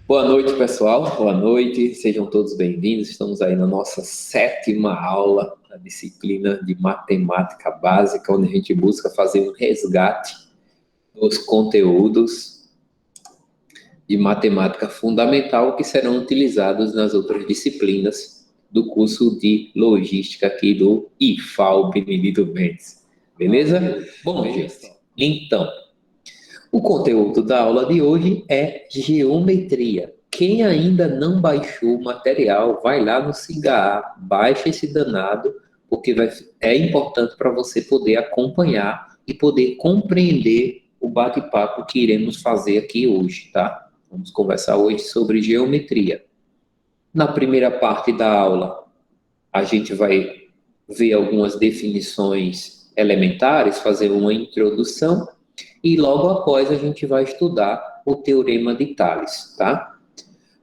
Boa noite, pessoal. Boa noite. Sejam todos bem-vindos. Estamos aí na nossa sétima aula da disciplina de matemática básica, onde a gente busca fazer um resgate dos conteúdos de matemática fundamental que serão utilizados nas outras disciplinas do curso de logística aqui do IFAL Benedito Mendes. Beleza? Bom, gente, então, o conteúdo da aula de hoje é geometria. Quem ainda não baixou o material, vai lá no Cigaa, baixa esse danado, porque é importante para você poder acompanhar e poder compreender o bate-papo que iremos fazer aqui hoje, tá? Vamos conversar hoje sobre geometria. Na primeira parte da aula, a gente vai ver algumas definições elementares, fazer uma introdução, e logo após a gente vai estudar o Teorema de Tales, tá?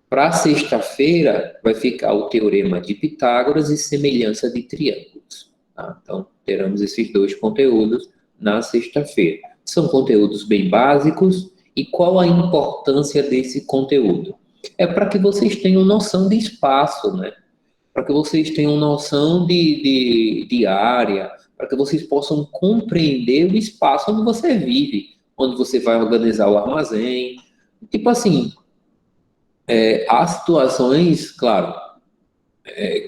Para sexta-feira vai ficar o Teorema de Pitágoras e semelhança de triângulos, tá? Então, teremos esses dois conteúdos na sexta-feira. São conteúdos bem básicos, e qual a importância desse conteúdo? É para que vocês tenham noção de espaço, né? Para que vocês tenham noção de área, para que vocês possam compreender o espaço onde você vive, onde você vai organizar o armazém. Tipo assim, há situações, claro,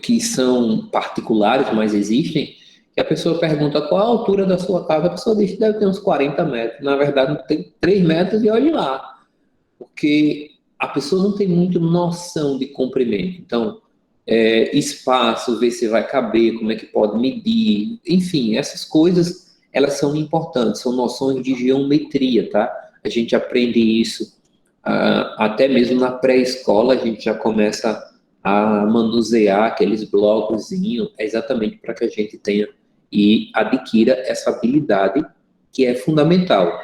que são particulares, mas existem, que a pessoa pergunta qual a altura da sua casa, a pessoa diz que deve ter uns 40 metros. Na verdade, tem 3 metros e olhe lá, porque a pessoa não tem muito noção de comprimento. Então, espaço, ver se vai caber, como é que pode medir, enfim, essas coisas, elas são importantes, são noções de geometria, tá? A gente aprende isso, até mesmo na pré-escola, a gente já começa a manusear aqueles blocozinhos, exatamente para que a gente tenha e adquira essa habilidade que é fundamental.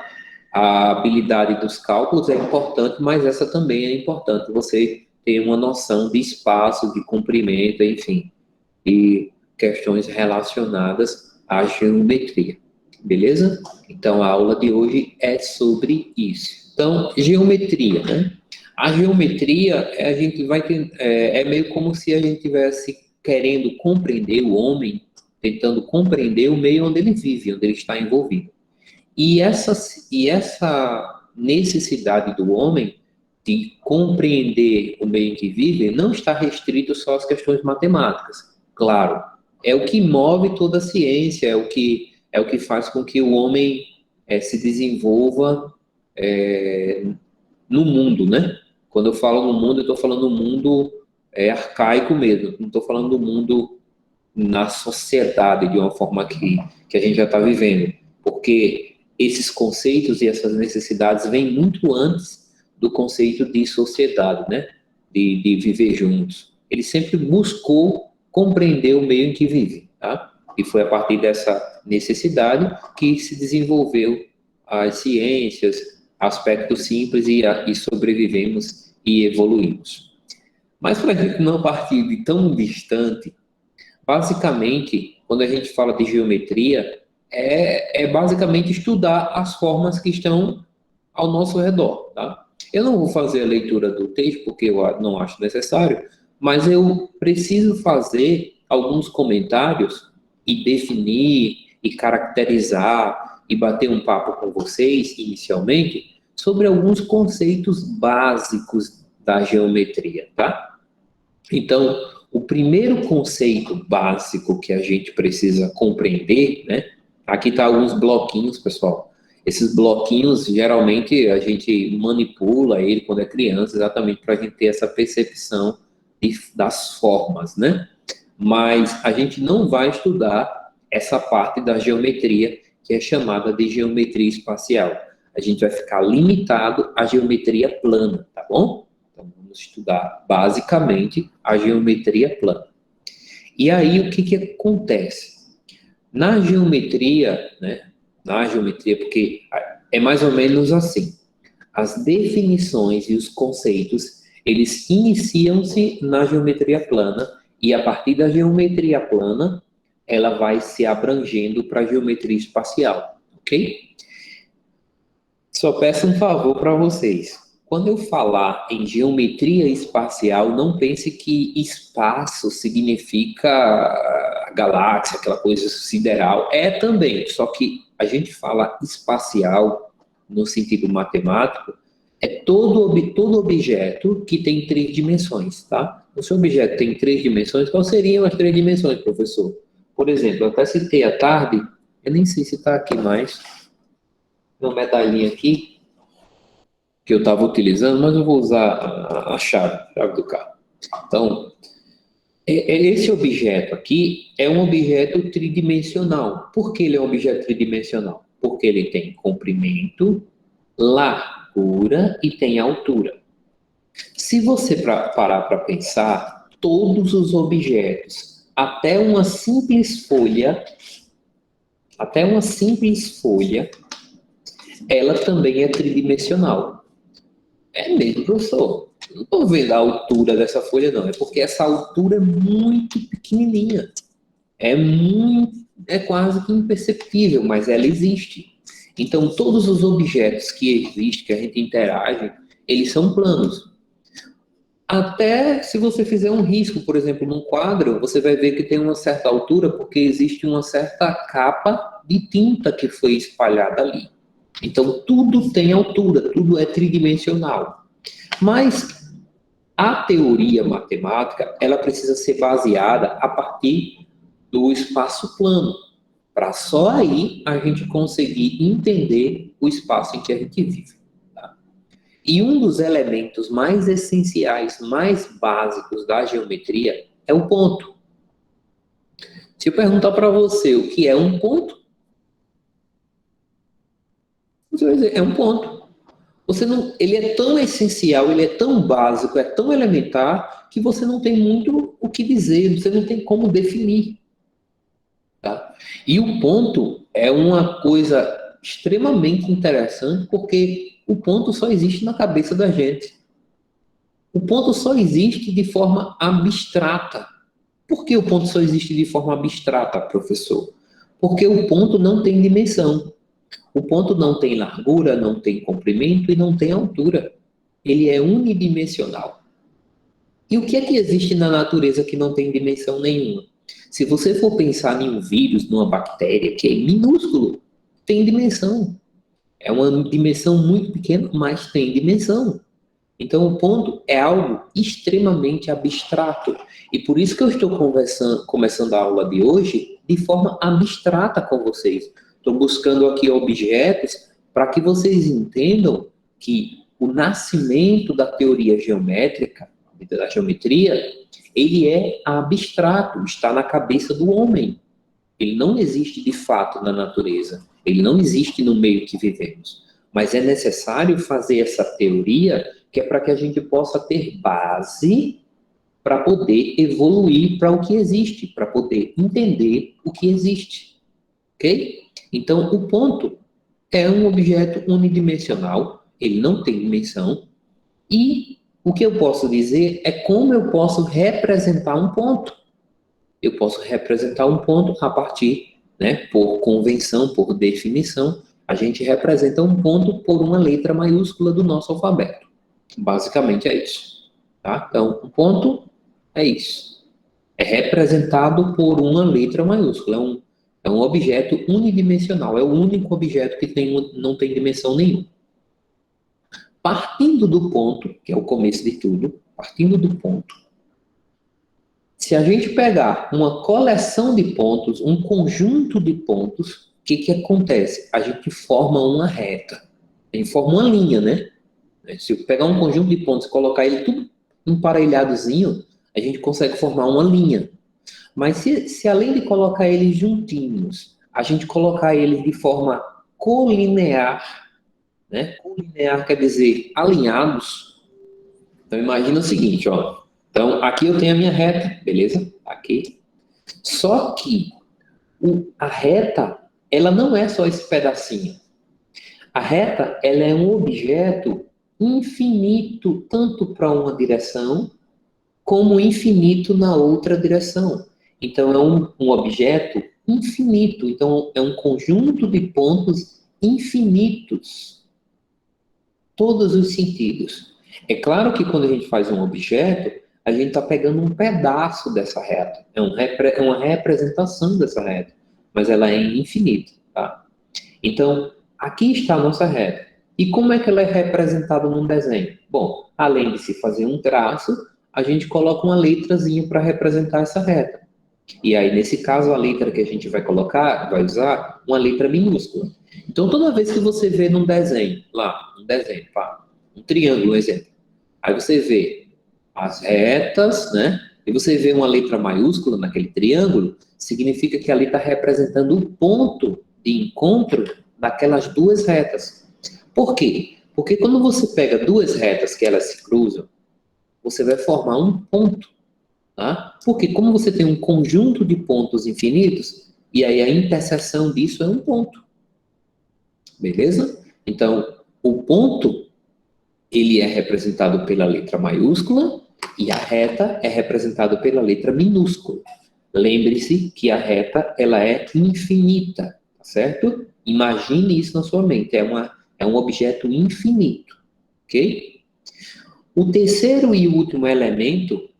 A habilidade dos cálculos é importante, mas essa também é importante. Você ter uma noção de espaço, de comprimento, enfim, e questões relacionadas à geometria. Beleza? Então, a aula de hoje é sobre isso. Então, geometria, né? A geometria, a gente vai ter, é meio como se a gente tivesse querendo compreender o homem, tentando compreender o meio onde ele vive, onde ele está envolvido. E essa necessidade do homem de compreender o meio em que vive não está restrito só às questões matemáticas. Claro, é o que move toda a ciência, é o que faz com que o homem se desenvolva no mundo, né? Quando eu falo no mundo, eu estou falando do mundo arcaico mesmo, não estou falando do mundo na sociedade de uma forma que a gente já está vivendo, porque esses conceitos e essas necessidades vêm muito antes do conceito de sociedade, né? De viver juntos. Ele sempre buscou compreender o meio em que vive, tá? E foi a partir dessa necessidade que se desenvolveu as ciências, aspectos simples e sobrevivemos e evoluímos. Mas para a gente não partir de tão distante, basicamente, quando a gente fala de geometria, é basicamente estudar as formas que estão ao nosso redor, tá? Eu não vou fazer a leitura do texto, porque eu não acho necessário, mas eu preciso fazer alguns comentários e definir e caracterizar e bater um papo com vocês, inicialmente, sobre alguns conceitos básicos da geometria, tá? Então, o primeiro conceito básico que a gente precisa compreender, né? Aqui tá alguns bloquinhos, pessoal. Esses bloquinhos, geralmente, a gente manipula ele quando é criança, exatamente para a gente ter essa percepção das formas, né? Mas a gente não vai estudar essa parte da geometria, que é chamada de geometria espacial. A gente vai ficar limitado à geometria plana, tá bom? Vamos estudar basicamente a geometria plana. E aí o que acontece? Na geometria, né? Na geometria, porque é mais ou menos assim. As definições e os conceitos, eles iniciam-se na geometria plana e a partir da geometria plana, ela vai se abrangendo para a geometria espacial, ok? Só peço um favor para vocês. quando eu falar em geometria espacial, não pense que espaço significa a galáxia, aquela coisa sideral. É também, só que a gente fala espacial no sentido matemático, é todo objeto que tem três dimensões, tá? O seu objeto tem três dimensões, quais seriam as três dimensões, professor? Por exemplo, eu até citei à tarde, eu nem sei se está aqui mais, uma medalhinha aqui, que eu estava utilizando, mas eu vou usar a chave do carro. Então, esse objeto aqui é um objeto tridimensional. Por que ele é um objeto tridimensional? Porque ele tem comprimento, largura e tem altura. Se você parar para pensar, todos os objetos, até uma simples folha, ela também é tridimensional. É mesmo, professor. Não estou vendo a altura dessa folha, não. É porque essa altura é muito pequenininha. É quase que imperceptível, mas ela existe. Então, todos os objetos que existem, que a gente interage, eles são planos. Até se você fizer um risco, por exemplo, num quadro, você vai ver que tem uma certa altura, porque existe uma certa capa de tinta que foi espalhada ali. Então, tudo tem altura, tudo é tridimensional. Mas a teoria matemática, ela precisa ser baseada a partir do espaço plano, para só aí a gente conseguir entender o espaço em que a gente vive. Tá? E um dos elementos mais essenciais, mais básicos da geometria é o ponto. Se eu perguntar para você o que é um ponto, você vai dizer, é um ponto. Você não, ele é tão essencial, ele é tão básico, é tão elementar, que você não tem muito o que dizer, você não tem como definir. Tá? E o ponto é uma coisa extremamente interessante, porque o ponto só existe na cabeça da gente. O ponto só existe de forma abstrata. Por que o ponto só existe de forma abstrata, professor? Porque o ponto não tem dimensão. O ponto não tem largura, não tem comprimento e não tem altura. Ele é unidimensional. E o que é que existe na natureza que não tem dimensão nenhuma? Se você for pensar em um vírus, numa bactéria, que é minúsculo, tem dimensão. É uma dimensão muito pequena, mas tem dimensão. Então, o ponto é algo extremamente abstrato. E por isso que eu estou começando a aula de hoje de forma abstrata com vocês. Estou buscando aqui objetos para que vocês entendam que o nascimento da teoria geométrica, da geometria, ele é abstrato, está na cabeça do homem. Ele não existe de fato na natureza. Ele não existe no meio que vivemos. Mas é necessário fazer essa teoria que é para que a gente possa ter base para poder evoluir para o que existe, para poder entender o que existe. Ok? Então, o ponto é um objeto unidimensional, ele não tem dimensão, e o que eu posso dizer é como eu posso representar um ponto. Eu posso representar um ponto a partir, né, por convenção, por definição, a gente representa um ponto por uma letra maiúscula do nosso alfabeto. Basicamente é isso. Tá? Então, um ponto é isso. É representado por uma letra maiúscula. É um objeto unidimensional. É o único objeto que não tem dimensão nenhuma. Partindo do ponto, que é o começo de tudo, partindo do ponto, se a gente pegar uma coleção de pontos, um conjunto de pontos, o que acontece? A gente forma uma reta. A gente forma uma linha, né? Se eu pegar um conjunto de pontos e colocar ele tudo emparelhadozinho, a gente consegue formar uma linha. Mas se além de colocar eles juntinhos, a gente colocar eles de forma colinear, né? Colinear quer dizer alinhados. Então imagina o seguinte, ó. Então aqui eu tenho a minha reta, beleza? Aqui. Só que a reta, ela não é só esse pedacinho. A reta, ela é um objeto infinito, tanto para uma direção, como infinito na outra direção. Então, é um objeto infinito. Então, é um conjunto de pontos infinitos. todos os sentidos. É claro que quando a gente faz um objeto, a gente está pegando um pedaço dessa reta. É uma representação dessa reta, mas ela é infinita, tá? Então, aqui está a nossa reta. E como é que ela é representada num desenho? Bom, além de se fazer um traço, a gente coloca uma letrazinha para representar essa reta. E aí, nesse caso, a letra que a gente vai colocar, vai usar uma letra minúscula. Então, toda vez que você vê num desenho, lá, um desenho, pá, um triângulo, um exemplo, aí você vê as retas, né? E você vê uma letra maiúscula naquele triângulo, significa que ali está representando o ponto de encontro daquelas duas retas. Por quê? Porque quando você pega duas retas que elas se cruzam, você vai formar um ponto. Tá? Porque como você tem um conjunto de pontos infinitos, e aí a interseção disso é um ponto, beleza? Então, o ponto, ele é representado pela letra maiúscula e a reta é representada pela letra minúscula. Lembre-se que a reta, ela é infinita, tá certo? Imagine isso na sua mente, é um objeto infinito, ok? O terceiro e último elemento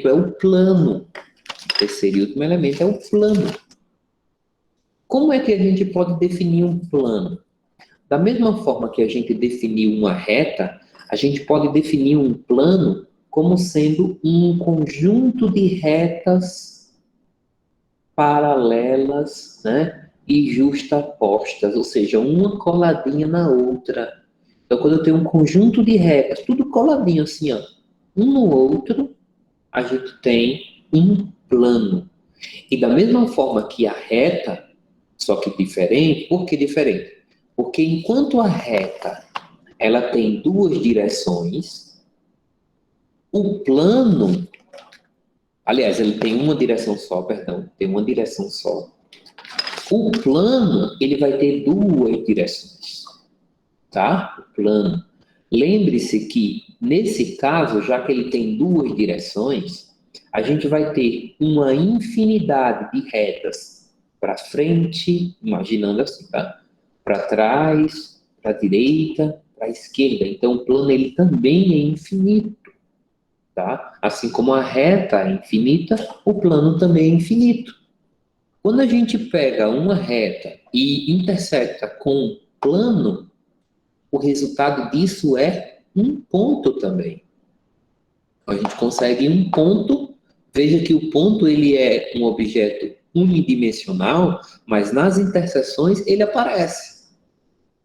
é o plano. O terceiro e último elemento é o plano. Como é que a gente pode definir um plano? Da mesma forma que a gente definiu uma reta, a gente pode definir um plano como sendo um conjunto de retas paralelas, né, e justapostas, ou seja, uma coladinha na outra. Então, quando eu tenho um conjunto de retas, tudo coladinho assim, ó, um no outro, a gente tem um plano. E da mesma forma que a reta, só que diferente, por que diferente? Porque enquanto a reta ela tem duas direções, o plano, aliás, ele tem uma direção só, perdão, tem uma direção só. O plano, ele vai ter duas direções, tá? O plano. Lembre-se que, nesse caso, já que ele tem duas direções, a gente vai ter uma infinidade de retas para frente, imaginando assim, tá? Para trás, para a direita, para a esquerda. Então, o plano ele também é infinito, tá? Assim como a reta é infinita, o plano também é infinito. Quando a gente pega uma reta e intersecta com um plano, o resultado disso é um ponto também. A gente consegue um ponto. Veja que o ponto ele é um objeto unidimensional, mas nas interseções ele aparece.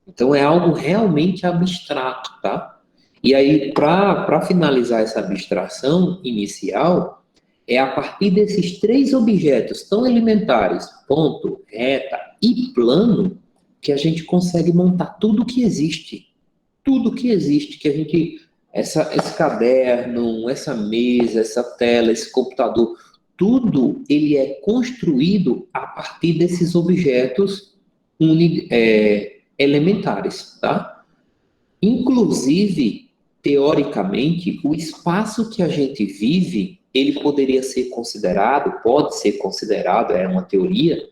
Então é algo realmente abstrato, tá? E aí, para finalizar essa abstração inicial, é a partir desses três objetos tão elementares, ponto, reta e plano, que a gente consegue montar tudo que existe. Tudo que existe, que a gente. Esse caderno, essa mesa, essa tela, esse computador, tudo ele é construído a partir desses objetos elementares, tá? Inclusive, teoricamente, o espaço que a gente vive, ele poderia ser considerado, pode ser considerado, é uma teoria,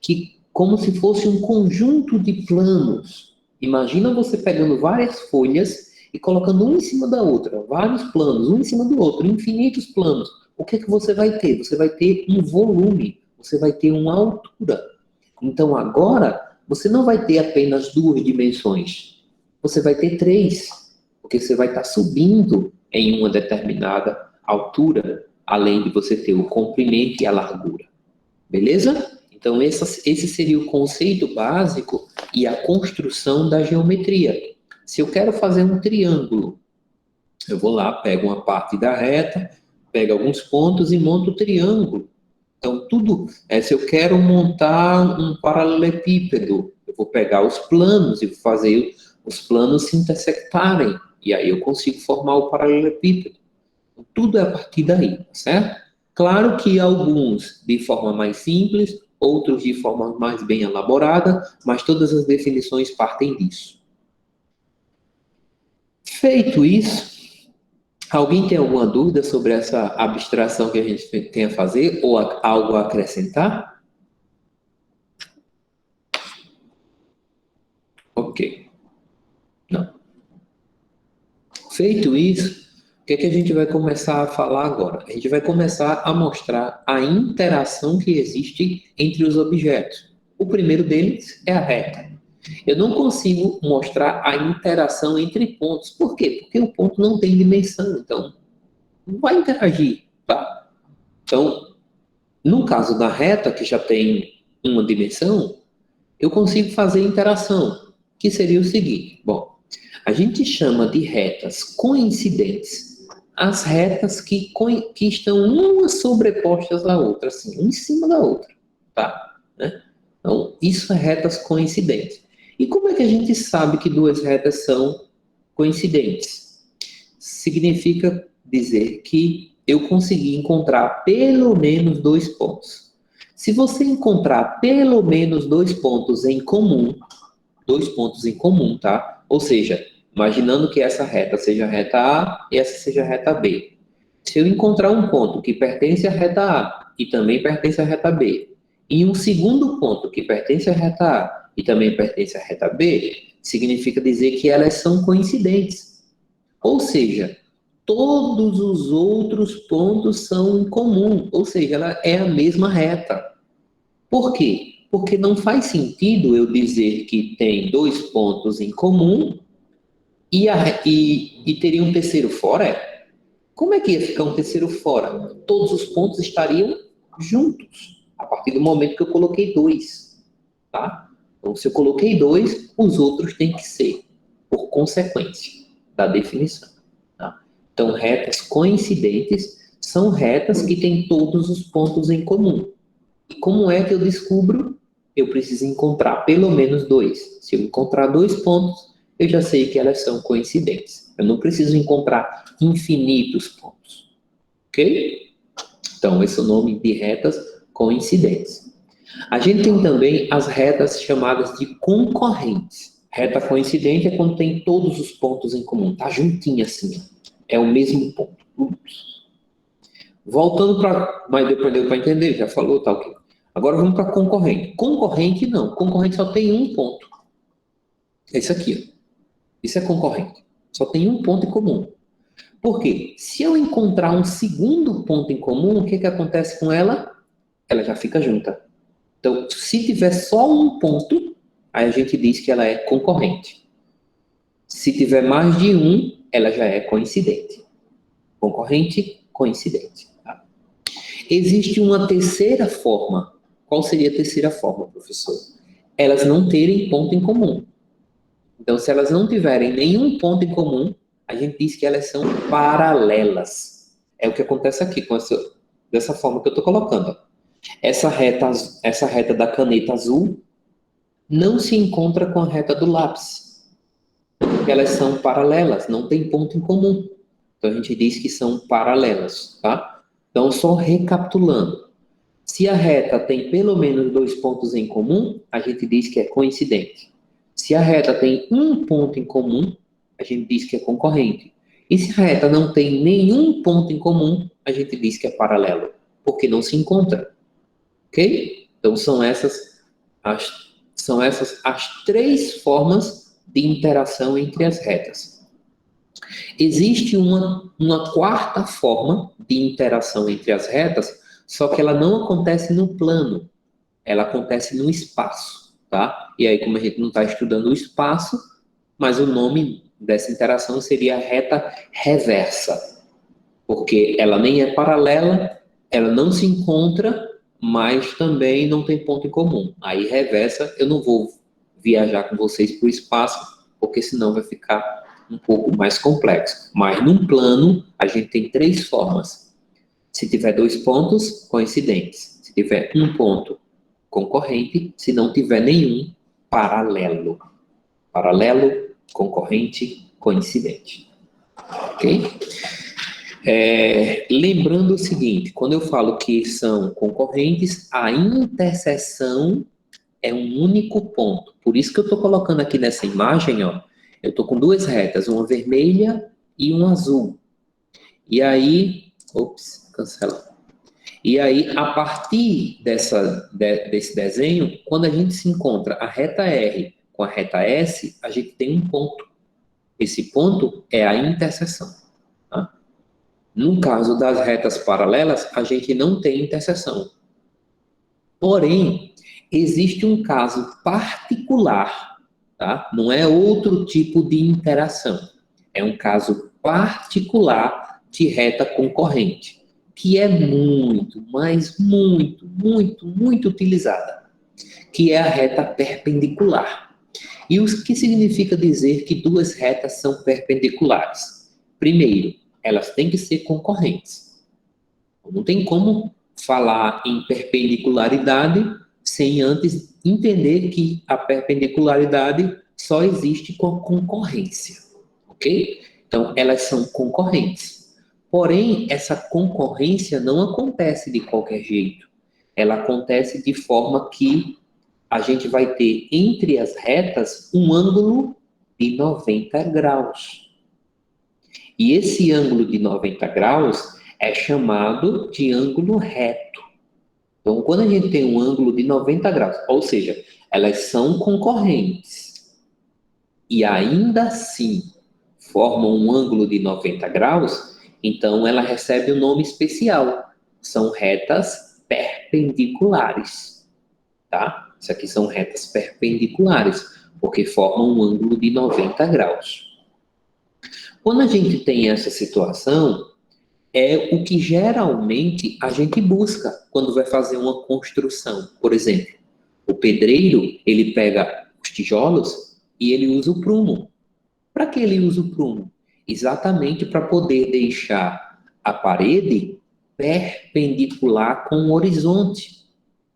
que como se fosse um conjunto de planos. Imagina você pegando várias folhas e colocando um em cima da outra, vários planos, um em cima do outro, infinitos planos. O que é que você vai ter? Você vai ter um volume, você vai ter uma altura. Então agora, você não vai ter apenas duas dimensões, você vai ter três, porque você vai estar subindo em uma determinada altura, além de você ter o comprimento e a largura. Beleza? Então, esse seria o conceito básico e a construção da geometria. Se eu quero fazer um triângulo, eu vou lá, pego uma parte da reta, pego alguns pontos e monto o triângulo. Então, se eu quero montar um paralelepípedo, eu vou pegar os planos e fazer os planos se intersectarem. E aí eu consigo formar o paralelepípedo. Tudo é a partir daí, certo? Claro que alguns de forma mais simples, outros de forma mais bem elaborada, mas todas as definições partem disso. Feito isso, alguém tem alguma dúvida sobre essa abstração que a gente tem a fazer ou algo a acrescentar? Ok. Não. Feito isso, o que é que a gente vai começar a falar agora? A gente vai começar a mostrar a interação que existe entre os objetos. O primeiro deles é a reta. Eu não consigo mostrar a interação entre pontos. Por quê? Porque o ponto não tem dimensão, então não vai interagir, tá? Então, no caso da reta, que já tem uma dimensão, eu consigo fazer interação, que seria o seguinte. Bom, a gente chama de retas coincidentes as retas que estão umas sobrepostas à outra, assim, uma em cima da outra, tá? Né? Então, isso é retas coincidentes. E como é que a gente sabe que duas retas são coincidentes? Significa dizer que eu consegui encontrar pelo menos dois pontos. Se você encontrar pelo menos dois pontos em comum, tá? Ou seja, imaginando que essa reta seja a reta A e essa seja a reta B. Se eu encontrar um ponto que pertence à reta A e também pertence à reta B, e um segundo ponto que pertence à reta A e também pertence à reta B, significa dizer que elas são coincidentes. Ou seja, todos os outros pontos são em comum, ou seja, ela é a mesma reta. Por quê? Porque não faz sentido eu dizer que tem dois pontos em comum e teria um terceiro fora. Como é que ia ficar um terceiro fora? Todos os pontos estariam juntos, a partir do momento que eu coloquei dois, tá? Então, se eu coloquei dois, os outros têm que ser, por consequência da definição, tá? Então, retas coincidentes são retas que têm todos os pontos em comum. E como é que eu descubro? Eu preciso encontrar pelo menos dois. Se eu encontrar dois pontos, eu já sei que elas são coincidentes. Eu não preciso encontrar infinitos pontos. Ok? Então, esse é o nome de retas coincidentes. A gente tem também as retas chamadas de concorrentes. Reta coincidente é quando tem todos os pontos em comum. Tá juntinho assim. É o mesmo ponto. Voltando para. Mas deu para entender, já falou, tá ok. Agora vamos para concorrente. Concorrente não. Concorrente só tem um ponto. É isso aqui. Ó. Isso é concorrente. Só tem um ponto em comum. Por quê? Se eu encontrar um segundo ponto em comum, o que acontece com ela? Ela já fica junta. Então, se tiver só um ponto, aí a gente diz que ela é concorrente. Se tiver mais de um, ela já é coincidente. Concorrente, coincidente. Tá? Existe uma terceira forma. Qual seria a terceira forma, professor? Elas não terem ponto em comum. Então, se elas não tiverem nenhum ponto em comum, a gente diz que elas são paralelas. É o que acontece aqui dessa forma que eu estou colocando. Essa reta da caneta azul não se encontra com a reta do lápis. Porque elas são paralelas, não tem ponto em comum. Então, a gente diz que são paralelas, tá? Então, só recapitulando. Se a reta tem pelo menos dois pontos em comum, a gente diz que é coincidente. Se a reta tem um ponto em comum, a gente diz que é concorrente. E se a reta não tem nenhum ponto em comum, a gente diz que é paralelo, porque não se encontra. Ok? Então são essas as três formas de interação entre as retas. Existe uma quarta forma de interação entre as retas, só que ela não acontece no plano, ela acontece no espaço, tá? E aí, como a gente não está estudando o espaço, mas o nome dessa interação seria reta reversa, porque ela nem é paralela, ela não se encontra, mas também não tem ponto em comum. Aí, reversa, eu não vou viajar com vocês para o espaço, porque senão vai ficar um pouco mais complexo. Mas num plano, a gente tem três formas. Se tiver dois pontos, coincidentes. Se tiver um ponto, concorrente. Se não tiver nenhum, paralelo. Paralelo, concorrente, coincidente. Ok? Lembrando o seguinte, quando eu falo que são concorrentes, a interseção é um único ponto. Por isso que eu estou colocando aqui nessa imagem, ó, eu estou com duas retas, uma vermelha e uma azul. E aí, cancela. E aí, a partir desse desenho, quando a gente se encontra a reta R com a reta S, a gente tem um ponto. Esse ponto é a interseção. Tá? No caso das retas paralelas, a gente não tem interseção. Porém, existe um caso particular, tá? Não é outro tipo de interação. É um caso particular de reta concorrente, que é muito, mas muito, muito, muito utilizada, que é a reta perpendicular. E o que significa dizer que duas retas são perpendiculares? Primeiro, elas têm que ser concorrentes. Não tem como falar em perpendicularidade sem antes entender que a perpendicularidade só existe com a concorrência, ok? Então, elas são concorrentes. Porém, essa concorrência não acontece de qualquer jeito. Ela acontece de forma que a gente vai ter entre as retas um ângulo de 90 graus. E esse ângulo de 90 graus é chamado de ângulo reto. Então, quando a gente tem um ângulo de 90 graus, ou seja, elas são concorrentes e ainda assim formam um ângulo de 90 graus, então ela recebe um nome especial. São retas perpendiculares, tá? Isso aqui são retas perpendiculares, porque formam um ângulo de 90 graus. Quando a gente tem essa situação, é o que geralmente a gente busca quando vai fazer uma construção. Por exemplo, o pedreiro, ele pega os tijolos e ele usa o prumo. Para que ele usa o prumo? Exatamente para poder deixar a parede perpendicular com o horizonte.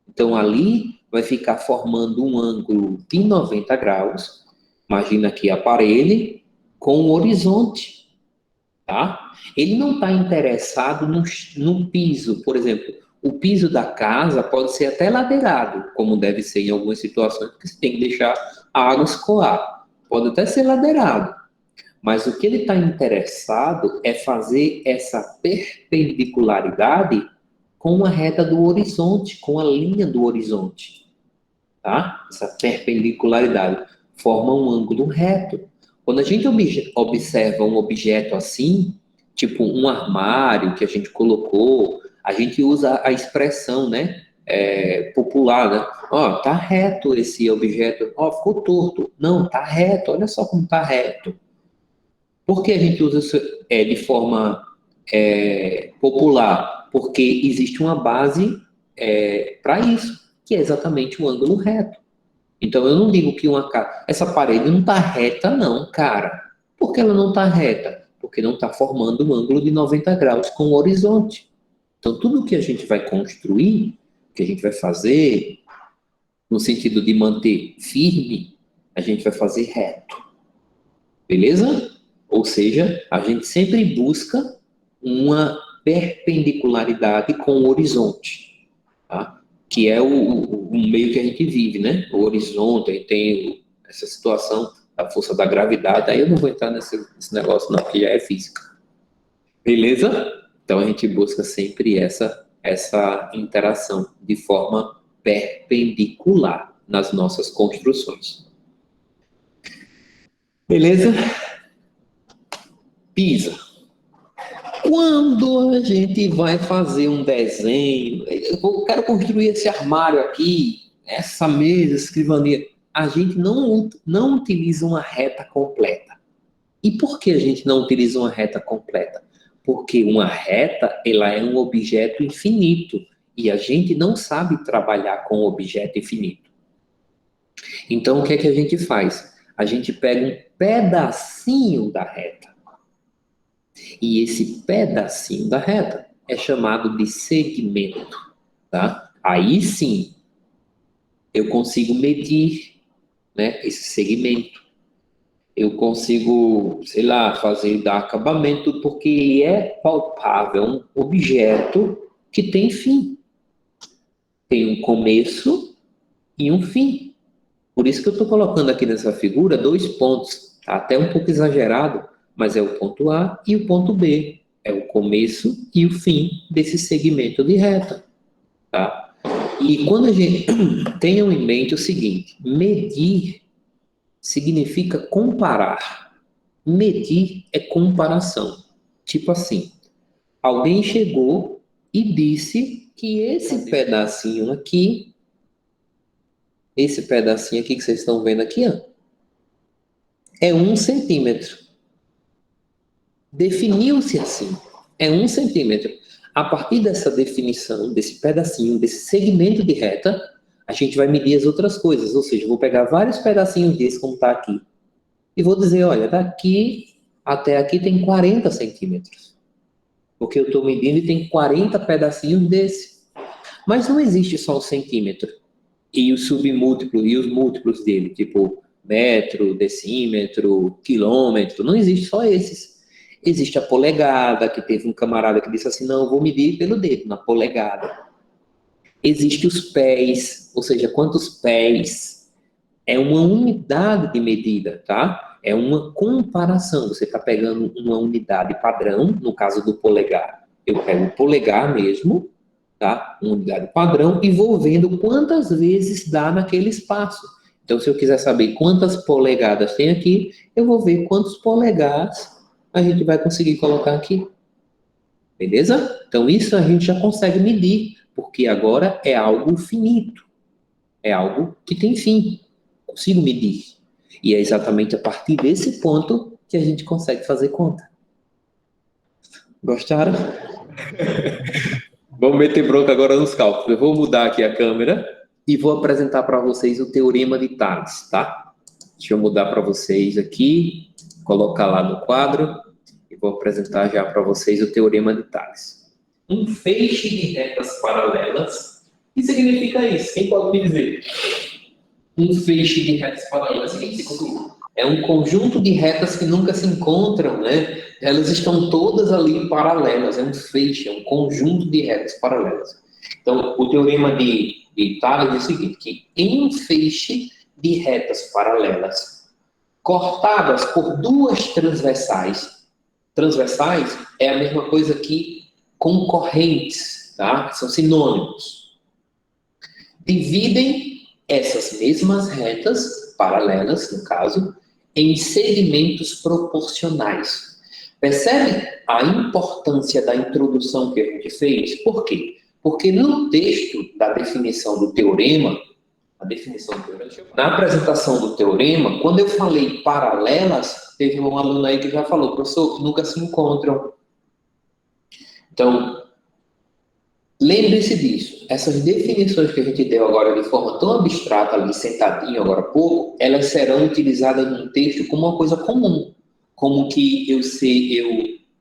Então, ali vai ficar formando um ângulo de 90 graus. Imagina aqui a parede com o horizonte, tá? Ele não está interessado no piso. Por exemplo, o piso da casa pode ser até ladeirado, como deve ser em algumas situações, porque você tem que deixar a água escoar. Pode até ser ladeirado. Mas o que ele está interessado é fazer essa perpendicularidade com a reta do horizonte, com a linha do horizonte. Tá? Essa perpendicularidade forma um ângulo reto. Quando a gente observa um objeto assim, tipo um armário que a gente colocou, a gente usa a expressão, né, popular, né? Ó, tá reto esse objeto. Ó, ficou torto. Não, tá reto. Olha só como tá reto. Por que a gente usa isso de forma popular? Porque existe uma base para isso, que é exatamente o ângulo reto. Então, eu não digo que essa parede não está reta, não, cara. Por que ela não está reta? Porque não está formando um ângulo de 90 graus com o horizonte. Então, tudo que a gente vai construir, que a gente vai fazer, no sentido de manter firme, a gente vai fazer reto. Beleza? Ou seja, a gente sempre busca uma perpendicularidade com o horizonte, tá? Que é o meio que a gente vive, né? O horizonte, aí tem essa situação da força da gravidade, aí eu não vou entrar nesse negócio não, que já é física. Beleza? Então a gente busca sempre essa interação de forma perpendicular nas nossas construções. Beleza? Pisa. Quando a gente vai fazer um desenho, quero construir esse armário aqui, essa mesa, escrivaninha, a gente não utiliza uma reta completa. E por que a gente não utiliza uma reta completa? Porque uma reta, ela é um objeto infinito e a gente não sabe trabalhar com objeto infinito. Então, o que é que a gente faz? A gente pega um pedacinho da reta. E esse pedacinho da reta é chamado de segmento, tá? Aí sim, eu consigo medir, né, esse segmento. Eu consigo, sei lá, dar acabamento, porque é palpável, um objeto que tem fim. Tem um começo e um fim. Por isso que eu estou colocando aqui nessa figura dois pontos, tá? Até um pouco exagerado, mas é o ponto A e o ponto B. É o começo e o fim desse segmento de reta, tá? E quando a gente tenham em mente o seguinte, medir significa comparar. Medir é comparação. Tipo assim, alguém chegou e disse que esse pedacinho aqui que vocês estão vendo aqui, ó, é 1 centímetro. Definiu-se assim, é 1 centímetro. A partir dessa definição, desse pedacinho, desse segmento de reta, a gente vai medir as outras coisas. Ou seja, eu vou pegar vários pedacinhos desse, como está aqui, e vou dizer, olha, daqui até aqui tem 40 centímetros. Porque eu estou medindo e tem 40 pedacinhos desse. Mas não existe só o centímetro e o submúltiplo e os múltiplos dele, tipo metro, decímetro, quilômetro, não existe só esses. Existe a polegada, que teve um camarada que disse assim, não, eu vou medir pelo dedo, na polegada. Existe os pés, ou seja, quantos pés. É uma unidade de medida, tá? É uma comparação. Você está pegando uma unidade padrão, no caso do polegar, eu pego o polegar mesmo, tá? Uma unidade padrão, e vou vendo quantas vezes dá naquele espaço. Então, se eu quiser saber quantas polegadas tem aqui, eu vou ver quantos polegadas a gente vai conseguir colocar aqui. Beleza? Então, isso a gente já consegue medir, porque agora é algo finito. É algo que tem fim. Consigo medir. E é exatamente a partir desse ponto que a gente consegue fazer conta. Gostaram? Vamos meter bronca agora nos cálculos. Eu vou mudar aqui a câmera e vou apresentar para vocês o Teorema de Tales, tá? Deixa eu mudar para vocês aqui, colocar lá no quadro e vou apresentar já para vocês o Teorema de Tales. Um feixe de retas paralelas. O que significa isso? Quem pode me dizer? Um feixe de retas paralelas é um conjunto de retas que nunca se encontram, né? Elas estão todas ali paralelas, é um feixe, é um conjunto de retas paralelas. Então, o teorema de Tales é o seguinte, que em um feixe de retas paralelas, cortadas por duas transversais, transversais é a mesma coisa que concorrentes, tá? São sinônimos. Dividem essas mesmas retas, paralelas no caso, em segmentos proporcionais. Percebe a importância da introdução que a gente fez? Por quê? Porque no texto da definição do teorema, na apresentação do teorema, quando eu falei paralelas, teve um aluno aí que já falou, professor, que nunca se encontram. Então, lembre-se disso. Essas definições que a gente deu agora de forma tão abstrata ali, sentadinho agora há pouco, elas serão utilizadas num texto como uma coisa comum. Como que eu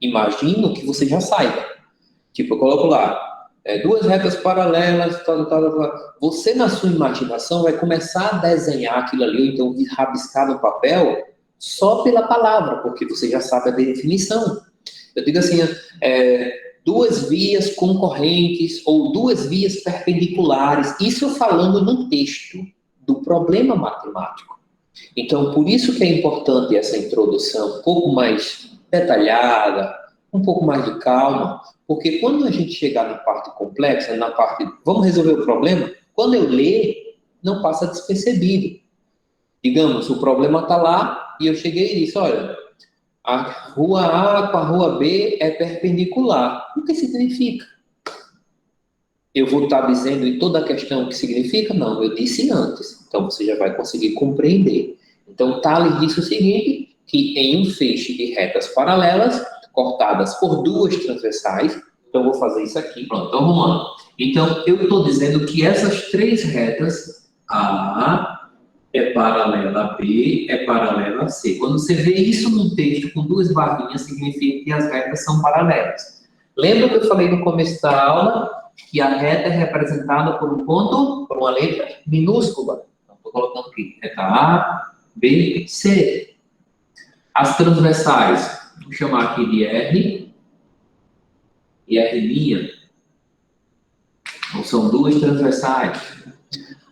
imagino que você já saiba. Tipo, eu coloco lá, duas retas paralelas, tal. Você, na sua imaginação, vai começar a desenhar aquilo ali, ou então rabiscar no papel, só pela palavra, porque você já sabe a definição. Eu digo assim, duas vias concorrentes ou duas vias perpendiculares. Isso eu falando no texto do problema matemático. Então, por isso que é importante essa introdução um pouco mais detalhada, um pouco mais de calma, porque quando a gente chegar na parte complexa, na parte, vamos resolver o problema, quando eu ler, não passa despercebido. Digamos, o problema está lá e eu cheguei e disse, olha, a rua A com a rua B é perpendicular. O que significa? Eu vou estar dizendo em toda a questão o que significa? Não, eu disse antes. Então você já vai conseguir compreender. Então Tales disse o seguinte, que em um feixe de retas paralelas, cortadas por duas transversais, então eu vou fazer isso aqui. Pronto, então vamos lá. Então eu estou dizendo que essas três retas, A é paralela a B, é paralela a C. Quando você vê isso no texto com duas barrinhas, significa que as retas são paralelas. Lembra que eu falei no começo da aula que a reta é representada por um ponto, por uma letra minúscula? Então, estou colocando aqui, reta A, B, C. As transversais, vou chamar aqui de R e R'. Então, são duas transversais.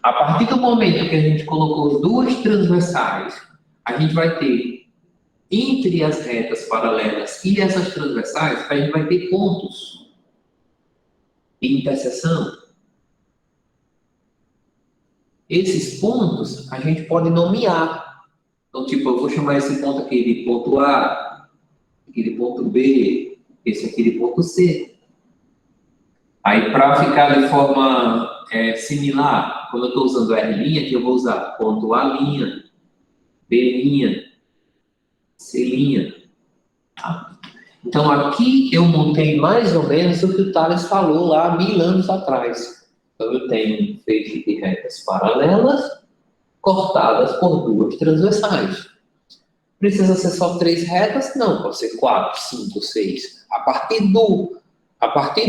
A partir do momento que a gente colocou duas transversais, a gente vai ter, entre as retas paralelas e essas transversais, a gente vai ter pontos de interseção. Esses pontos a gente pode nomear. Então, tipo, eu vou chamar esse ponto aqui de ponto A, aqui de ponto B, esse aqui de ponto C. Aí, para ficar de forma similar, quando eu estou usando R', aqui eu vou usar ponto A', B', C'. Tá? Então, aqui eu montei mais ou menos o que o Tales falou lá há 1000 anos atrás. Então, eu tenho um feixe de retas paralelas cortadas por duas transversais. Precisa ser só 3 retas? Não, pode ser 4, 5, 6. A partir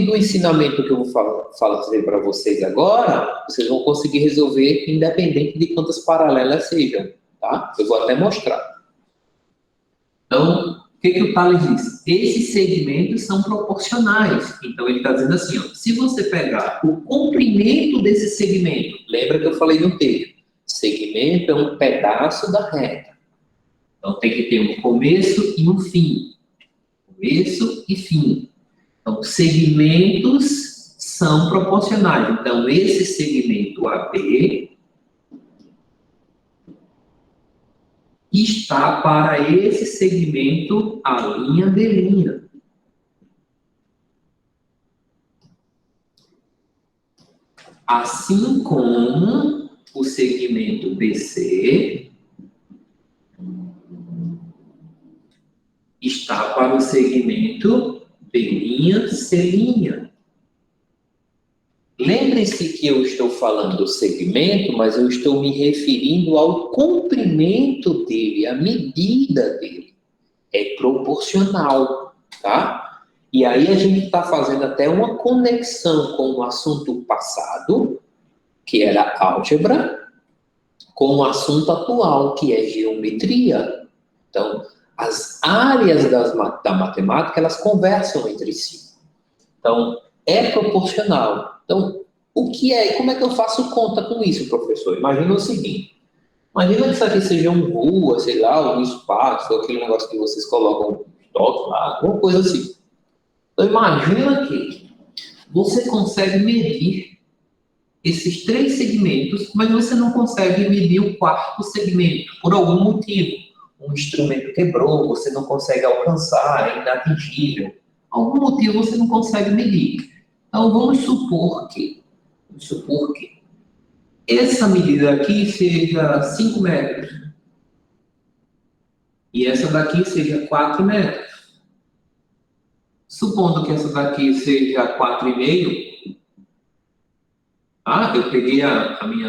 do ensinamento que eu vou fazer para vocês agora, vocês vão conseguir resolver independente de quantas paralelas sejam, tá? Eu vou até mostrar. Então, o que o Tales diz? Esses segmentos são proporcionais. Então, ele está dizendo assim, ó, se você pegar o comprimento desse segmento, lembra que eu falei no texto, segmento é um pedaço da reta. Então, tem que ter um começo e um fim. Começo e fim. Então, segmentos são proporcionais. Então, esse segmento AB está para esse segmento A'B'. Assim como o segmento BC está para o segmento B'C'. Lembre-se que eu estou falando do segmento, mas eu estou me referindo ao comprimento dele, à medida dele. É proporcional, tá? E aí a gente está fazendo até uma conexão com o assunto passado, que era álgebra, com o assunto atual, que é geometria. Então, as áreas da matemática, elas conversam entre si. Então, é proporcional. Então, como é que eu faço conta com isso, professor? Imagina o seguinte, imagina que isso aqui seja uma rua, sei lá, um espaço, aquele negócio que vocês colocam toque lá, alguma coisa assim. Então, imagina que você consegue medir esses 3 segmentos, mas você não consegue medir o 4º segmento, por algum motivo. Um instrumento quebrou, você não consegue alcançar, é inatingível. Algum motivo você não consegue medir. Então, vamos supor que essa medida aqui seja 5 metros e essa daqui seja 4 metros. Supondo que essa daqui seja 4,5, eu peguei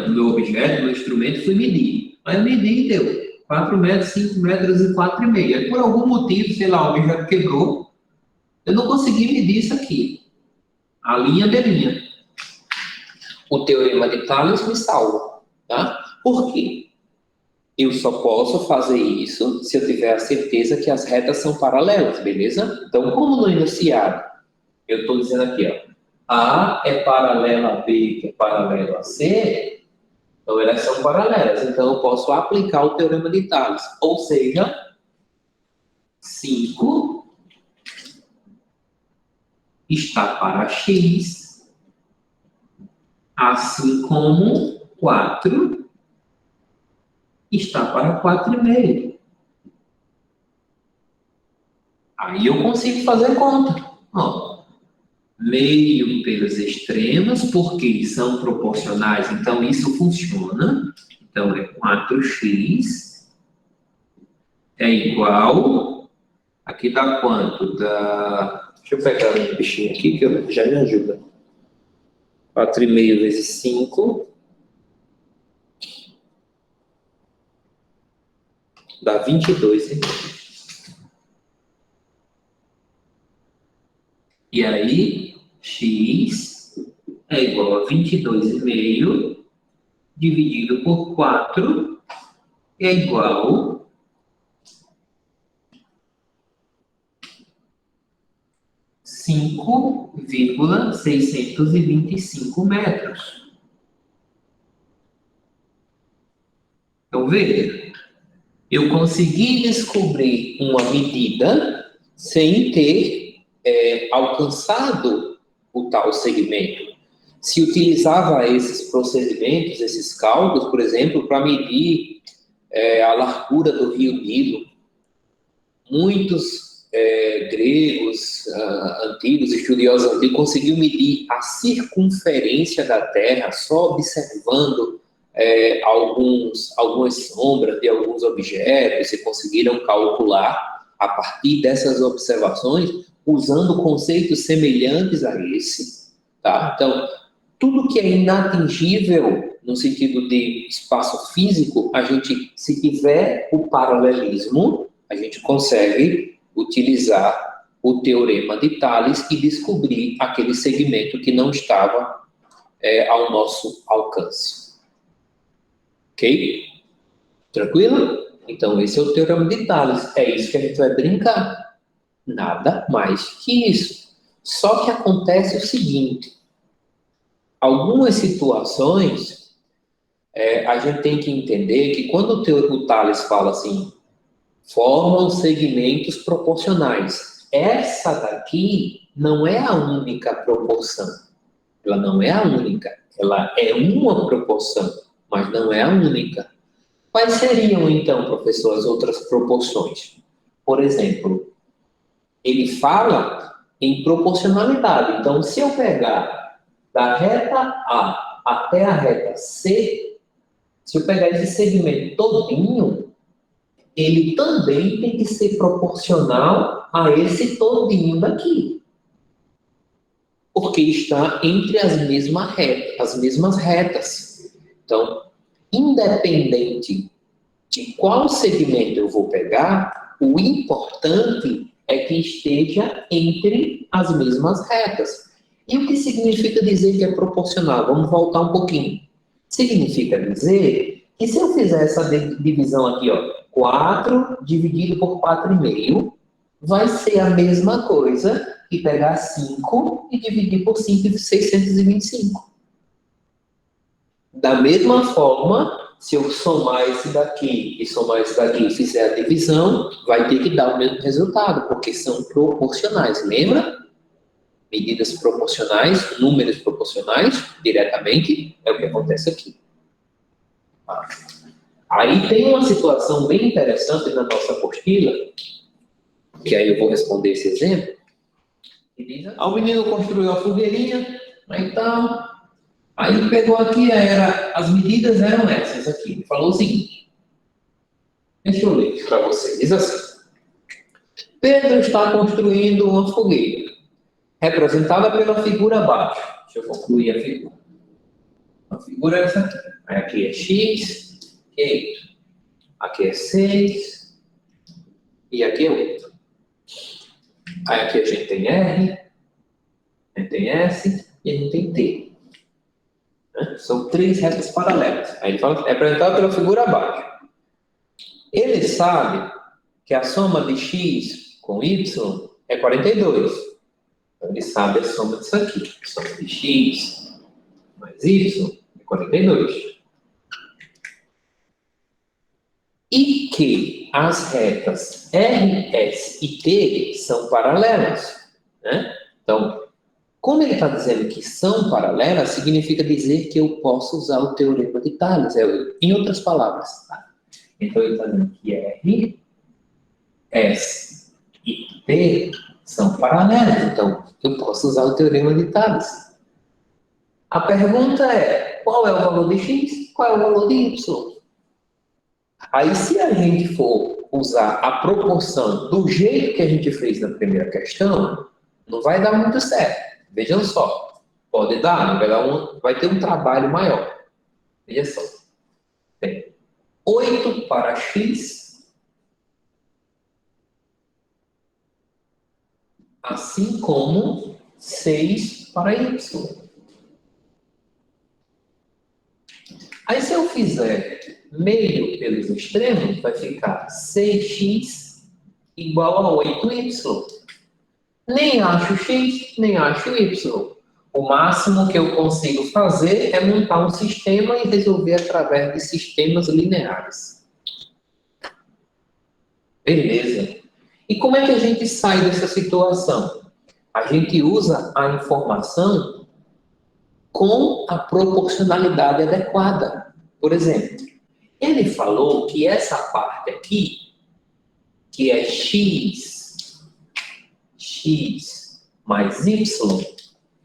meu objeto, meu instrumento e fui medir. Aí eu medi e deu 4 metros, 5 metros e 4,5. Aí, por algum motivo, sei lá, o objeto quebrou, eu não consegui medir isso aqui. A linha B'. O teorema de Tales me salva, tá? Por quê? Eu só posso fazer isso se eu tiver a certeza que as retas são paralelas, beleza? Então, como no enunciado, eu estou dizendo aqui, ó, A é paralela a B, que é paralelo a C, então elas são paralelas. Então, eu posso aplicar o teorema de Tales. Ou seja, 5 está para X, assim como 4 está para 4,5. Aí eu consigo fazer conta. Ó, meio pelos extremos, porque são proporcionais, então isso funciona. Então, é 4x é igual... Aqui dá quanto? Deixa eu pegar um bichinho aqui, que já me ajuda. 4,5 vezes 5... dá 22, hein? E aí, x é igual a 22,5 dividido por 4 é igual a 5,625 metros. Então, veja, eu consegui descobrir uma medida sem ter alcançado o tal segmento. Se utilizava esses procedimentos, esses cálculos, por exemplo, para medir a largura do rio Nilo. Muitos gregos antigos, estudiosos antigos, conseguiram medir a circunferência da Terra só observando algumas sombras de alguns objetos e conseguiram calcular a partir dessas observações, usando conceitos semelhantes a esse. Tá? Então, tudo que é inatingível no sentido de espaço físico, a gente, se tiver o paralelismo, a gente consegue utilizar o teorema de Tales e descobrir aquele segmento que não estava ao nosso alcance. Ok? Tranquilo? Então, esse é o teorema de Tales. É isso que a gente vai brincar. Nada mais que isso. Só que acontece o seguinte. Algumas situações, a gente tem que entender que quando o Tales fala assim, formam segmentos proporcionais. Essa daqui não é a única proporção. Ela não é a única. Ela é uma proporção, mas não é a única. Quais seriam, então, professor, as outras proporções? Por exemplo, ele fala em proporcionalidade. Então, se eu pegar da reta A até a reta C, se eu pegar esse segmento todinho, ele também tem que ser proporcional a esse todinho daqui. Porque está entre as mesmas retas. Então, independente de qual segmento eu vou pegar, o importante é que esteja entre as mesmas retas. E o que significa dizer que é proporcional? Vamos voltar um pouquinho. Significa dizer que se eu fizer essa divisão aqui, ó, 4 dividido por 4,5, vai ser a mesma coisa que pegar 5 e dividir por 5,625. Da mesma forma, se eu somar esse daqui e somar esse daqui e fizer a divisão, vai ter que dar o mesmo resultado, porque são proporcionais. Lembra? Medidas proporcionais, números proporcionais, diretamente, é o que acontece aqui. Aí tem uma situação bem interessante na nossa apostila, que aí eu vou responder esse exemplo. O menino construiu a fogueirinha, então, aí ele pegou aqui, as medidas eram essas aqui. Ele falou o seguinte, deixa eu ler para vocês, diz assim. Pedro está construindo uma fogueira, representada pela figura abaixo. Deixa eu concluir a figura. A figura é essa aqui. Aí aqui é X, aqui é Y. Aqui é 6 e aqui é 8. Aí aqui a gente tem R, a gente tem S e a gente tem T. São 3 retas paralelas. Aí ele fala que é representado pela figura abaixo. Ele sabe que a soma de X com Y é 42. Então ele sabe a soma disso aqui. A soma de X mais Y é 42. E que as retas R, S e T são paralelas. Né? Então, como ele está dizendo que são paralelas, significa dizer que eu posso usar o teorema de Tales. Em outras palavras. Tá? Então, ele está dizendo que R, S e T são paralelas. Então, eu posso usar o teorema de Tales. A pergunta é, qual é o valor de X? Qual é o valor de Y? Aí, se a gente for usar a proporção do jeito que a gente fez na primeira questão, não vai dar muito certo. Vejam só. Pode dar, vai ter um trabalho maior. Veja só. Tem 8 para X, assim como 6 para Y. Aí, se eu fizer meio pelos extremos, vai ficar 6x igual a 8y. Nem acho x, nem acho y. O máximo que eu consigo fazer é montar um sistema e resolver através de sistemas lineares. Beleza. E como é que a gente sai dessa situação? A gente usa a informação com a proporcionalidade adequada. Por exemplo, Ele falou que essa parte aqui, que é x mais y,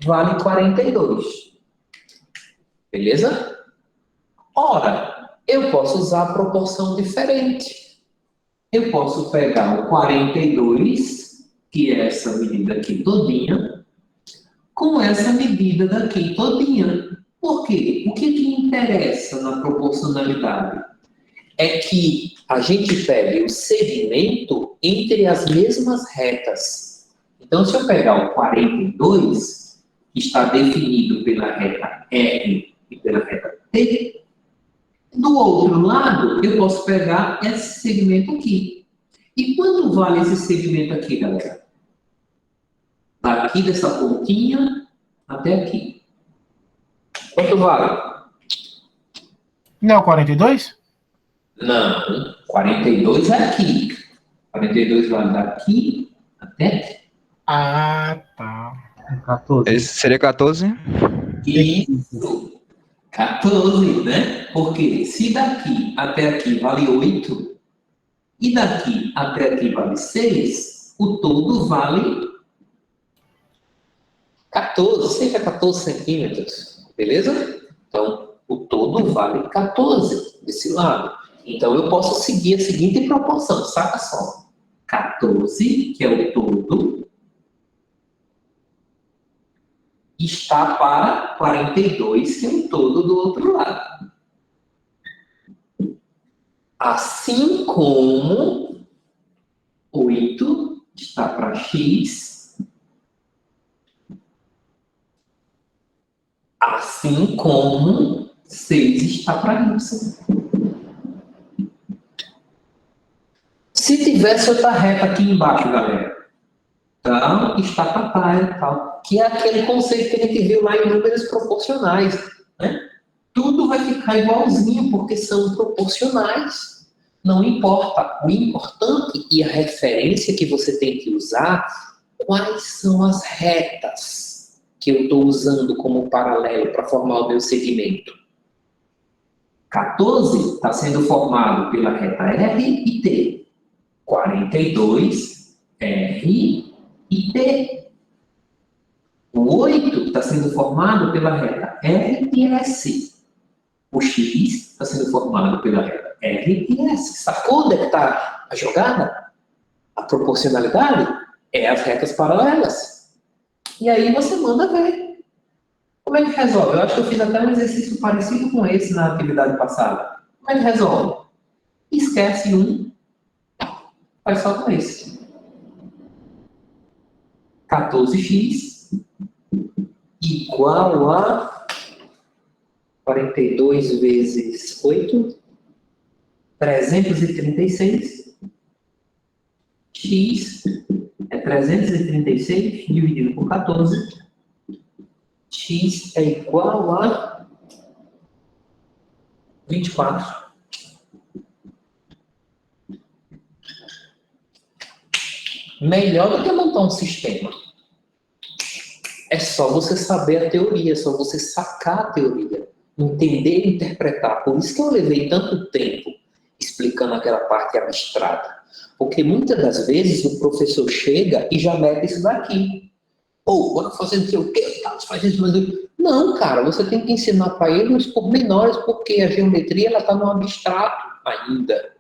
vale 42. Beleza? Ora, eu posso usar a proporção diferente. Eu posso pegar o 42, que é essa medida aqui todinha, com essa medida daqui todinha. Por quê? O que interessa na proporcionalidade? É que a gente pegue o segmento entre as mesmas retas. Então, se eu pegar o 42, que está definido pela reta R e pela reta T, do outro lado, eu posso pegar esse segmento aqui. E quanto vale esse segmento aqui, galera? Daqui dessa pontinha até aqui. Quanto vale? Não é o 42? Não, 42 é aqui. 42 vale daqui até aqui. Ah, tá. 14. Esse seria 14? Isso. 14, né? Porque se daqui até aqui vale 8, e daqui até aqui vale 6, o todo vale 14, seja 14 centímetros, beleza? Então, o todo vale 14 desse lado. Então, eu posso seguir a seguinte proporção, saca só. 14, que é o todo, está para 42, que é o todo do outro lado. Assim como 8 está para x, assim como 6 está para y. Se tivesse outra reta aqui embaixo, galera, então está para pai e tal, que é aquele conceito que a gente viu lá em números proporcionais, né? Tudo vai ficar igualzinho, porque são proporcionais. Não importa. O importante e a referência que você tem que usar, quais são as retas que eu estou usando como paralelo para formar o meu segmento. 14 está sendo formado pela reta R e T. 42, R e T. O 8 está sendo formado pela reta R e S. O X está sendo formado pela reta R e S. Sacou onde é que está a jogada? A proporcionalidade é as retas paralelas. E aí você manda ver. Como é que resolve? Eu acho que eu fiz até um exercício parecido com esse na atividade passada. Como é que resolve? Esquece um, faz só com esse. 14x igual a 42 vezes 8, 336. X é 336 dividido por 14. X é igual a 24. Melhor do que montar um sistema. É só você saber a teoria, é só você sacar a teoria, entender e interpretar. Por isso que eu levei tanto tempo explicando aquela parte abstrata. Porque muitas das vezes o professor chega e já mete isso daqui. Ou, bora fazer não sei o quê, faz isso, mas... Não, cara, você tem que ensinar para ele os pormenores, porque a geometria ela está no abstrato ainda.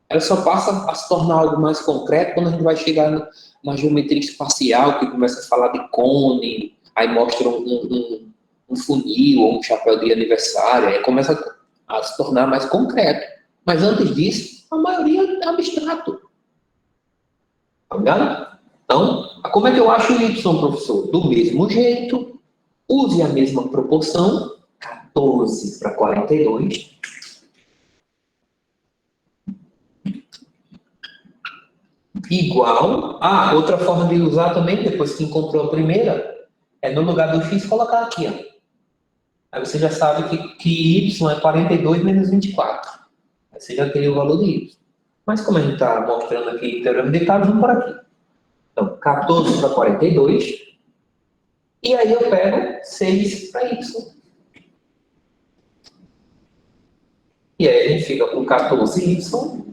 Ela só passa a se tornar algo mais concreto quando a gente vai chegar na geometria espacial, que começa a falar de cone, aí mostra um funil ou um chapéu de aniversário, aí começa a se tornar mais concreto. Mas antes disso, a maioria é abstrato. Tá ligado? Então, como é que eu acho o y, professor? Do mesmo jeito, use a mesma proporção, 14 para 42. Igual. Ah, outra forma de usar também, depois que encontrou a primeira, é no lugar do x colocar aqui, ó. Aí você já sabe que y é 42 menos 24. Aí você já teria o valor de y. Mas como a gente está mostrando aqui o teorema de Tales, vamos por aqui. Então, 14 para 42. E aí eu pego 6 para y. E aí a gente fica com 14y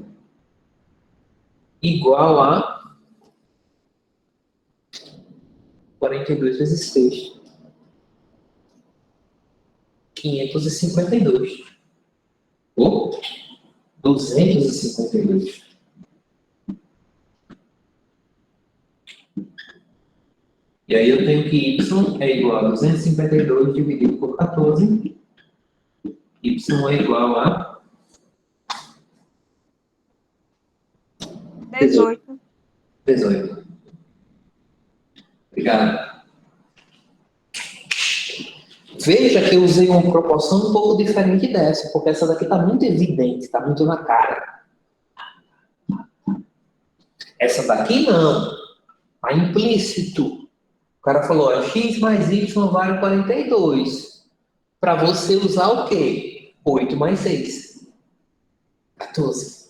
igual a 42 vezes 3. 552. Ou 252. E aí eu tenho que y é igual a 252 dividido por 14. Y é igual a 18. 18. Obrigado. Veja que eu usei uma proporção um pouco diferente dessa, porque essa daqui está muito evidente, está muito na cara. Essa daqui não. Está implícito. O cara falou, x mais y vale 42. Para você usar o quê? 8 mais 6. 14.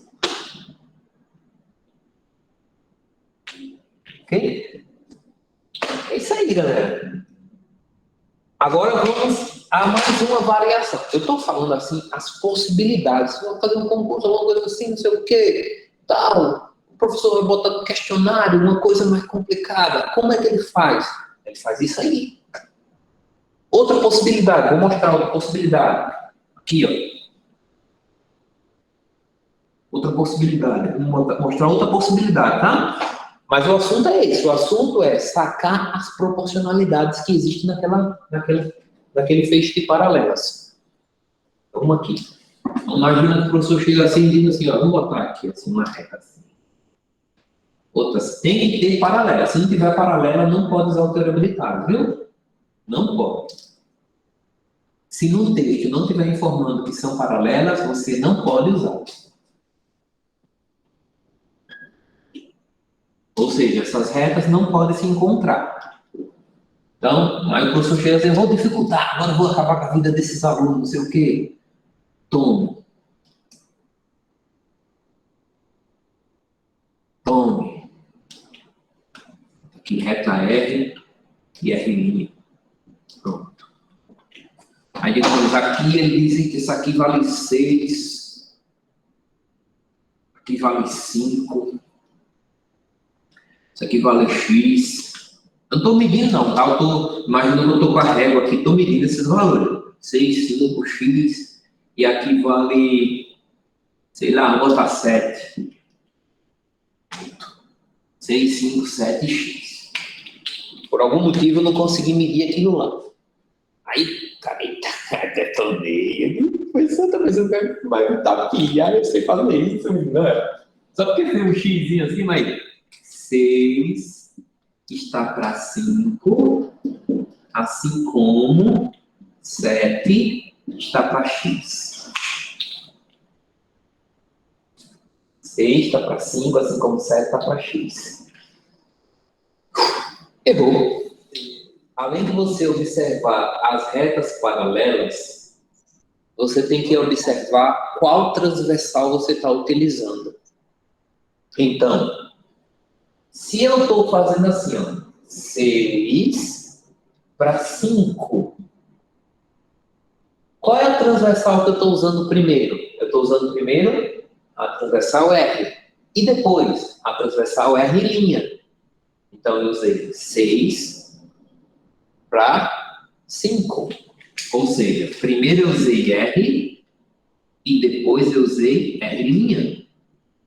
Ok? É isso aí, galera. Agora vamos a mais uma variação. Eu estou falando assim, as possibilidades. Você vai fazer um concurso, alguma coisa assim, não sei o quê, tal. O professor vai botar no questionário uma coisa mais complicada. Como é que ele faz? Ele faz isso aí. Outra possibilidade, vou mostrar outra possibilidade. Aqui, ó. Outra possibilidade. Vou mostrar outra possibilidade, tá? Mas o assunto é esse. O assunto é sacar as proporcionalidades que existem naquele feixe de paralelas. Vamos aqui. Imagina que o professor chega assim e diz assim, ó, vamos botar aqui assim, uma reta assim. Outras, tem que ter paralela. Se não tiver paralela, não pode usar o teorema de Tales, viu? Não pode. Se no texto não estiver informando que são paralelas, você não pode usar. Ou seja, essas retas não podem se encontrar. Então, aí o professor chega e diz, vou dificultar, agora vou acabar com a vida desses alunos, não sei o quê. Tome. Tome. Aqui, reta R e R'. Pronto. Aí depois aqui ele diz que isso aqui vale 6. Aqui vale 5. Isso aqui vale X. Eu não estou medindo não, tá? Imaginando que eu estou com a régua aqui, estou medindo esses valores. 6, 5, X. E aqui vale, sei lá, vou botar 7. 6, 5, 7, X. Por algum motivo eu não consegui medir aquilo lá. Aí, cara, detonei. Foi santa vez eu quero mais um tapinha, eu sei fazer isso, não é? Só porque tem um Xzinho assim, mas 6 está para 5, assim como 7 está para X. 6 está para 5, assim como 7 está para X. Errou. Além de você observar as retas paralelas, você tem que observar qual transversal você está utilizando. Então, se eu estou fazendo assim, ó, 6 para 5, qual é a transversal que eu estou usando primeiro? Eu estou usando primeiro a transversal R. E depois, a transversal R'. Então, eu usei 6 para 5. Ou seja, primeiro eu usei R e depois eu usei R'.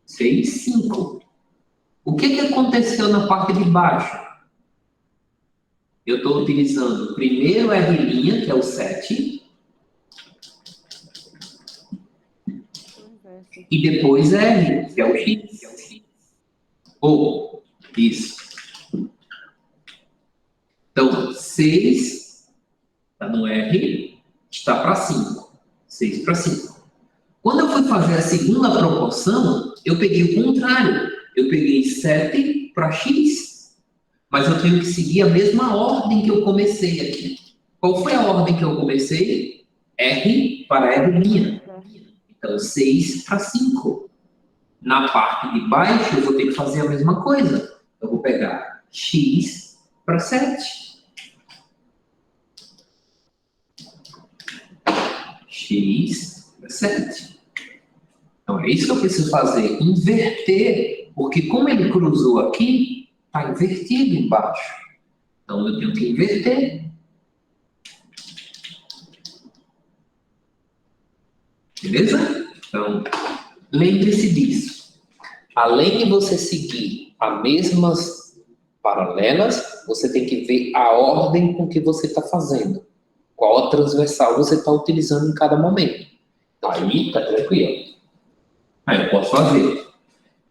6, 5. O que aconteceu na parte de baixo? Eu estou utilizando primeiro R', que é o 7, e depois R, que é o X. Ou, isso. Então, 6 está no R, está para 5. 6 para 5. Quando eu fui fazer a segunda proporção, eu peguei o contrário. Eu peguei 7 para X. Mas eu tenho que seguir a mesma ordem que eu comecei aqui. Qual foi a ordem que eu comecei? R para R'. Então, 6 para 5. Na parte de baixo, eu vou ter que fazer a mesma coisa. Eu vou pegar X para 7. X para 7. Então, é isso que eu preciso fazer, inverter, porque como ele cruzou aqui, está invertido embaixo. Então, eu tenho que inverter. Beleza? Então, lembre-se disso. Além de você seguir as mesmas paralelas, você tem que ver a ordem com que você está fazendo. Qual a transversal você está utilizando em cada momento. Aí, tá tranquilo. Aí eu posso fazer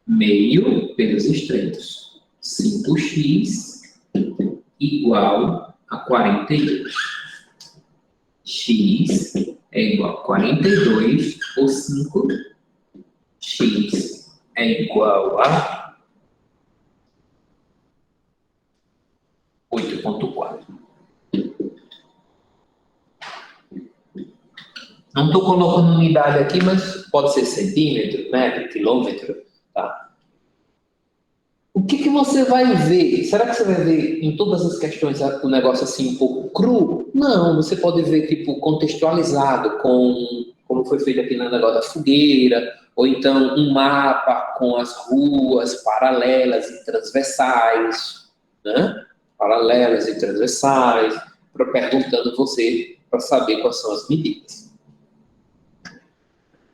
meio pelos extremos. 5x igual a 42. X é igual a 42 ou 5. X é igual a 8,4. Não estou colocando unidade aqui, mas pode ser centímetro, metro, quilômetro, tá? O que você vai ver? Será que você vai ver em todas as questões o negócio assim um pouco cru? Não, você pode ver tipo contextualizado com como foi feito aqui no negócio da fogueira, ou então um mapa com as ruas paralelas e transversais, né? Paralelas e transversais, perguntando você para saber quais são as medidas.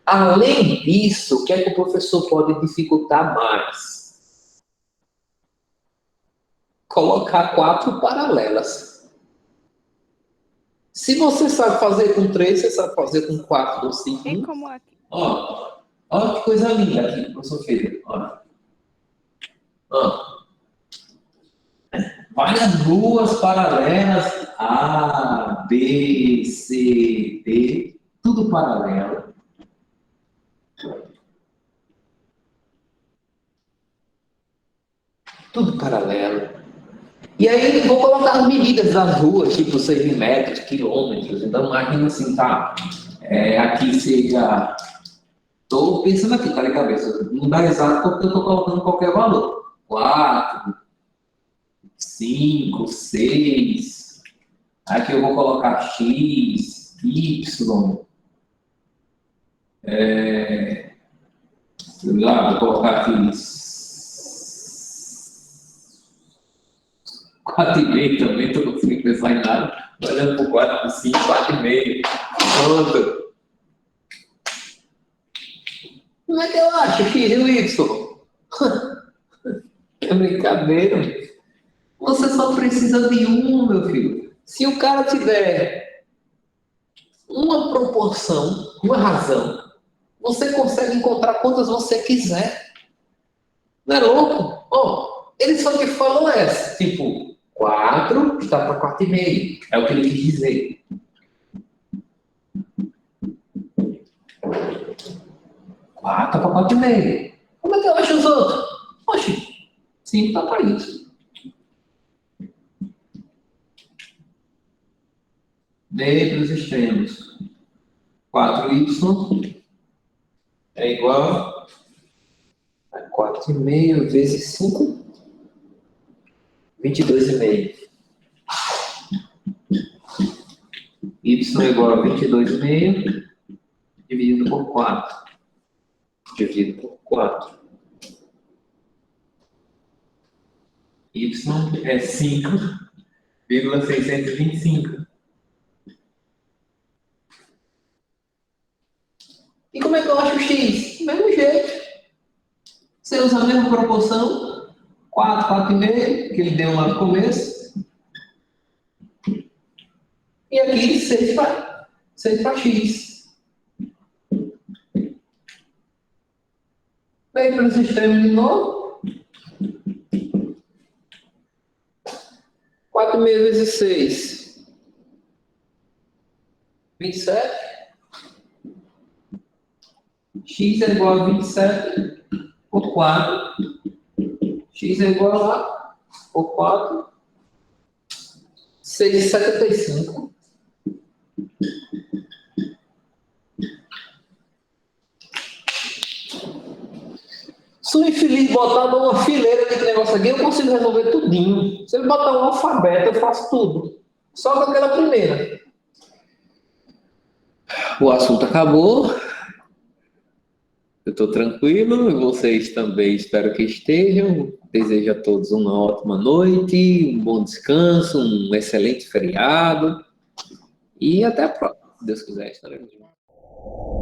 Além disso, o que é que o professor pode dificultar mais? Colocar 4 paralelas. Se você sabe fazer com 3, você sabe fazer com 4 ou 5. É como aqui. Ó que coisa linda aqui, professor Pedro. Ó. Várias ruas paralelas, A, B, C, D, tudo paralelo. Tudo paralelo. E aí vou colocar as medidas das ruas, tipo 6 metros, quilômetros. Então imagina assim, tá? Aqui seja. Estou pensando aqui, tá de cabeça. Não dá exato porque eu estou colocando qualquer valor. 4, 5, 6. Aqui eu vou colocar X, Y. Vou colocar aqui 4,5 também, estou conseguindo pensar em nada. Olhando para o 4, 5, 4,5. Pronto. Como é que eu acho, X e o Y? É brincadeira. Você só precisa de um, meu filho. Se o cara tiver uma proporção, uma razão, você consegue encontrar quantas você quiser. Não é louco? Ele só te falou essa, tipo, 4 está para 4,5. É o que ele quis dizer. 4 para 4,5. Como é que eu acho os outros? Oxe, 5 está para isso. D para os extremos. 4y é igual a 4,5 vezes 5, 22,5. Y é igual a 22,5 dividido por 4. Dividido por 4. Y é 5,625. E como é que eu acho o X? Do mesmo jeito. Você usa a mesma proporção, 4, 4,5, que ele deu lá no começo. E aqui 6 para X. Vem para os extremos de novo. 4,5 vezes 6. 27. X é igual a 27 por 4. X é igual a por 4. 6,75. Se o infeliz botar numa fileira de negócio aqui, eu consigo resolver tudinho. Se ele botar um alfabeto, eu faço tudo. Só com aquela primeira. O assunto acabou. Eu estou tranquilo, e vocês também espero que estejam. Desejo a todos uma ótima noite, um bom descanso, um excelente feriado. E até a próxima, se Deus quiser, estaremos juntos.